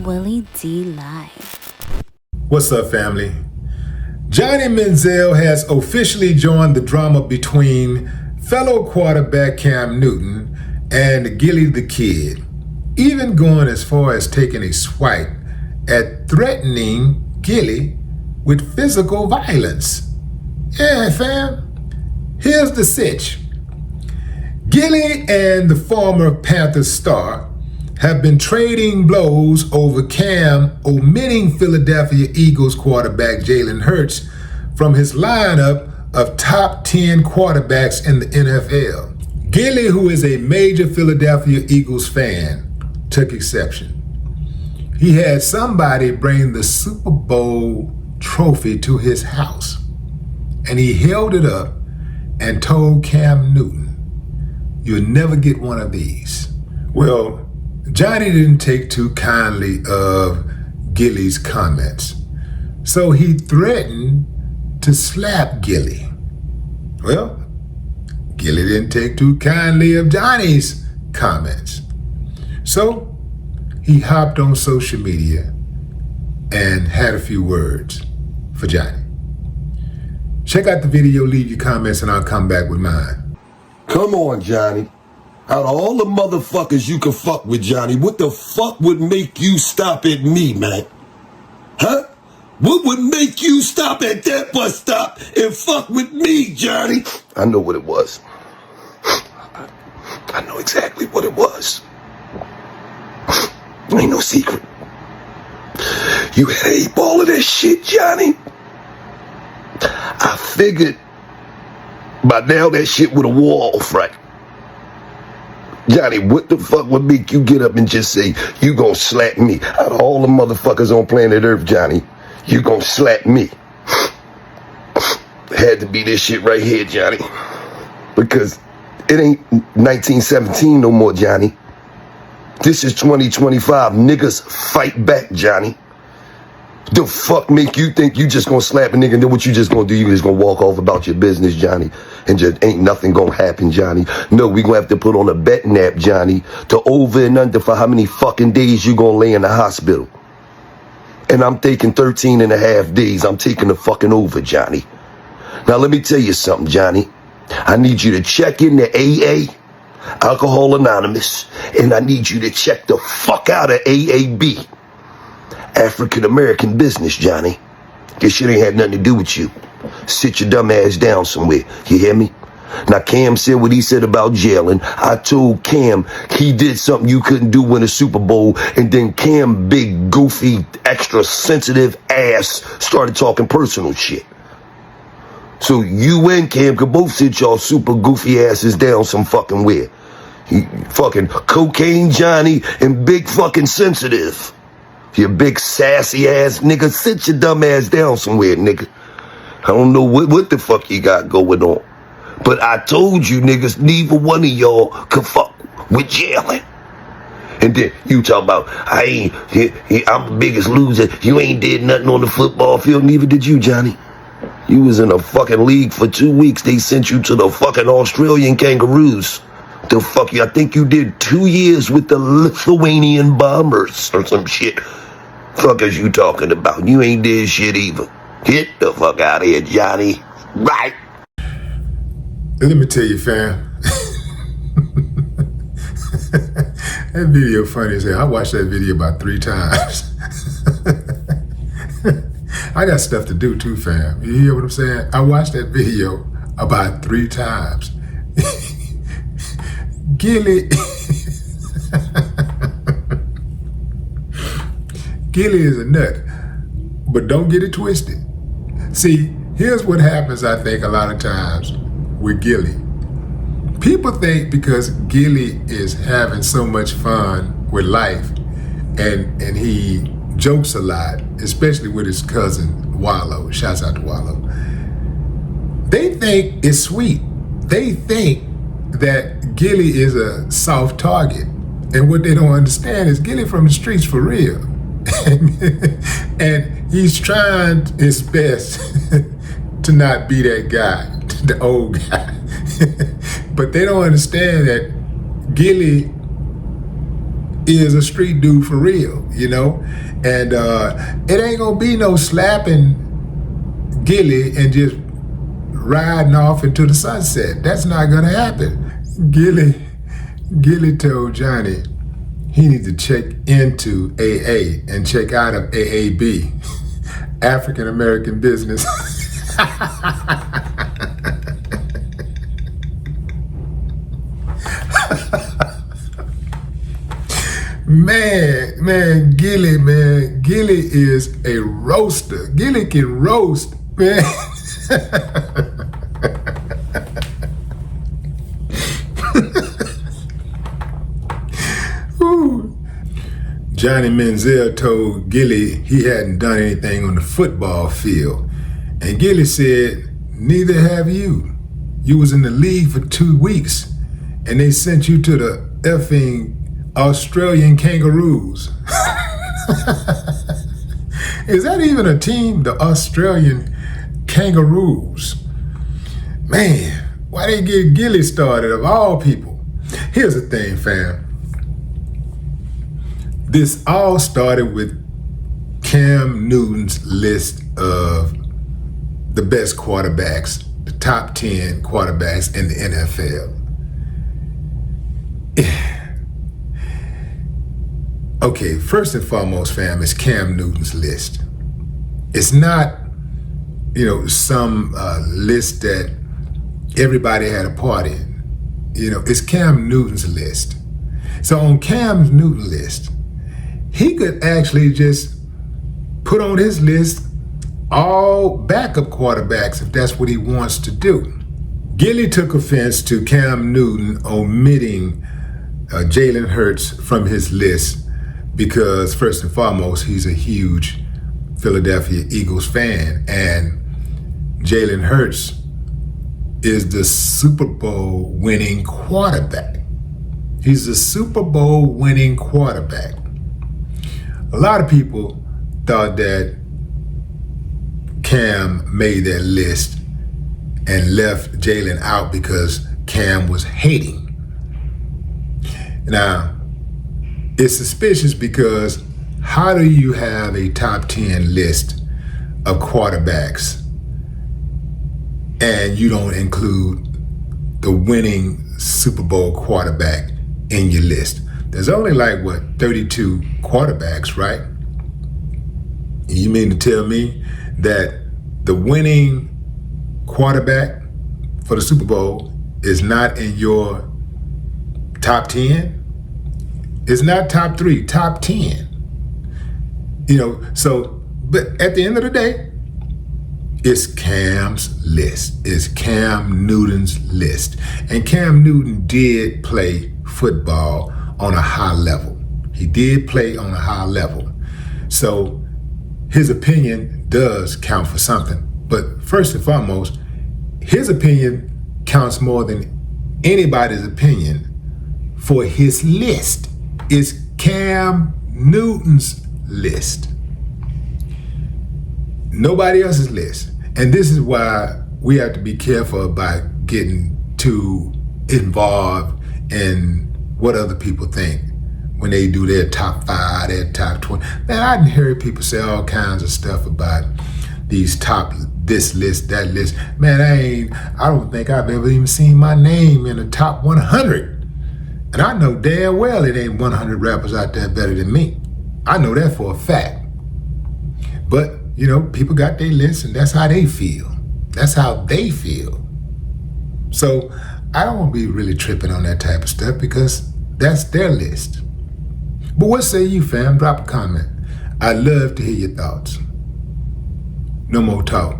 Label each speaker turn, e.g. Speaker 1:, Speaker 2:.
Speaker 1: Willie D Live.
Speaker 2: What's up, family? Johnny Manziel has officially joined the drama between fellow quarterback Cam Newton and Gilly the Kid, even going as far as taking a swipe at threatening Gilly with physical violence. Yeah, fam. Here's the sitch. Gilly and the former Panthers star have been trading blows over Cam omitting Philadelphia Eagles quarterback Jalen Hurts from his lineup of top 10 quarterbacks in the NFL. Gilly, who is a major Philadelphia Eagles fan, took exception. He had somebody bring the Super Bowl trophy to his house, and he held it up and told Cam Newton, "You'll never get one of these." Well, Johnny didn't take too kindly of Gilly's comments, so he threatened to slap Gilly. Well, Gilly didn't take too kindly of Johnny's comments, so he hopped on social media and had a few words for Johnny. Check out the video, leave your comments, and I'll come back with mine.
Speaker 3: Come on, Johnny. Out of all the motherfuckers you can fuck with, Johnny, what the fuck would make you stop at me, man? Huh? What would make you stop at that bus stop and fuck with me, Johnny? I know what it was. I know exactly what it was. Ain't no secret. You had 8 ball of that shit, Johnny. I figured by now that shit would have wore off, right? Johnny, what the fuck would make you get up and just say, you gonna slap me? Out of all the motherfuckers on planet Earth, Johnny, you gonna slap me? Had to be this shit right here, Johnny. Because it ain't 1917 no more, Johnny. This is 2025. Niggas fight back, Johnny. The fuck make you think you just gonna slap a nigga and then what you just gonna do? You just gonna walk off about your business, Johnny, and just ain't nothing gonna happen, Johnny. No, we gonna have to put on a betting app, Johnny, to over and under for how many fucking days you gonna lay in the hospital. And I'm taking 13 and a half days. I'm taking the fucking over, Johnny. Now let me tell you something, Johnny. I need you to check in the AA, Alcohol Anonymous, and I need you to check the fuck out of AAB. African American business, Johnny. This shit ain't had nothing to do with you. Sit your dumb ass down somewhere. You hear me? Now, Cam said what he said about Jalen. I told Cam he did something you couldn't do in a Super Bowl, and then Cam, big, goofy, extra sensitive ass, started talking personal shit. So you and Cam could both sit y'all super goofy asses down some fucking where. Fucking cocaine Johnny and big fucking sensitive. You big sassy ass nigga, sit your dumb ass down somewhere, nigga. I don't know what the fuck you got going on. But I told you niggas, neither one of y'all could fuck with Jalen. And then you talk about, I'm the biggest loser. You ain't did nothing on the football field, neither did you, Johnny. You was in a fucking league for 2 weeks. They sent you to the fucking Australian Kangaroos. The fuck you, I think you did 2 years with the Lithuanian Bombers or some shit. Fuck is you talking about? You ain't did shit either. Get the fuck out of here, Johnny. Right.
Speaker 2: Let me tell you, fam. That video funny as hell. I watched that video about 3 times. I got stuff to do too, fam. You hear what I'm saying? I watched that video about 3 times. Gilly. Gilly is a nut, but don't get it twisted. See, here's what happens, I think, a lot of times with Gilly. People think because Gilly is having so much fun with life and he jokes a lot, especially with his cousin Wallow, shouts out to Wallow, they think it's sweet. They think that Gilly is a soft target. And what they don't understand is Gilly from the streets for real. And he's trying his best to not be that guy, the old guy. But they don't understand that Gilly is a street dude for real, you know? And it ain't gonna be no slapping Gilly and just riding off into the sunset. That's not gonna happen. Gilly told Johnny he needs to check into AA and check out of AAB, African American Business. Man, Gilly is a roaster. Gilly can roast, man. Johnny Manziel told Gilly he hadn't done anything on the football field. And Gilly said, neither have you. You was in the league for 2 weeks and they sent you to the effing Australian Kangaroos. Is that even a team? The Australian Kangaroos. Man, why they get Gilly started of all people? Here's the thing, fam. This all started with Cam Newton's list of the best quarterbacks, the top 10 quarterbacks in the NFL. Okay, first and foremost, fam, it's Cam Newton's list. It's not, some list that everybody had a part in. It's Cam Newton's list. So on Cam Newton's list, he could actually just put on his list all backup quarterbacks if that's what he wants to do. Gilly took offense to Cam Newton omitting Jalen Hurts from his list because, first and foremost, he's a huge Philadelphia Eagles fan, and Jalen Hurts is the Super Bowl winning quarterback. He's a Super Bowl winning quarterback. A lot of people thought that Cam made that list and left Jalen out because Cam was hating. Now, it's suspicious because how do you have a top 10 list of quarterbacks and you don't include the winning Super Bowl quarterback in your list? There's only 32 quarterbacks, right? You mean to tell me that the winning quarterback for the Super Bowl is not in your top 10? It's not top 3, top 10. But at the end of the day, it's Cam's list. It's Cam Newton's list. And Cam Newton did play football on a high level. He did play on a high level. So his opinion does count for something. But first and foremost, his opinion counts more than anybody's opinion for his list. It's Cam Newton's list. Nobody else's list. And this is why we have to be careful about getting too involved in what other people think when they do their top 5, their top 20. Man, I didn't hear people say all kinds of stuff about these top, this list, that list. Man, I don't think I've ever even seen my name in the top 100. And I know damn well it ain't 100 rappers out there better than me. I know that for a fact. But, people got their lists and that's how they feel. That's how they feel. So I don't want to be really tripping on that type of stuff because that's their list. But what say you, fam? Drop a comment. I'd love to hear your thoughts. No more talk.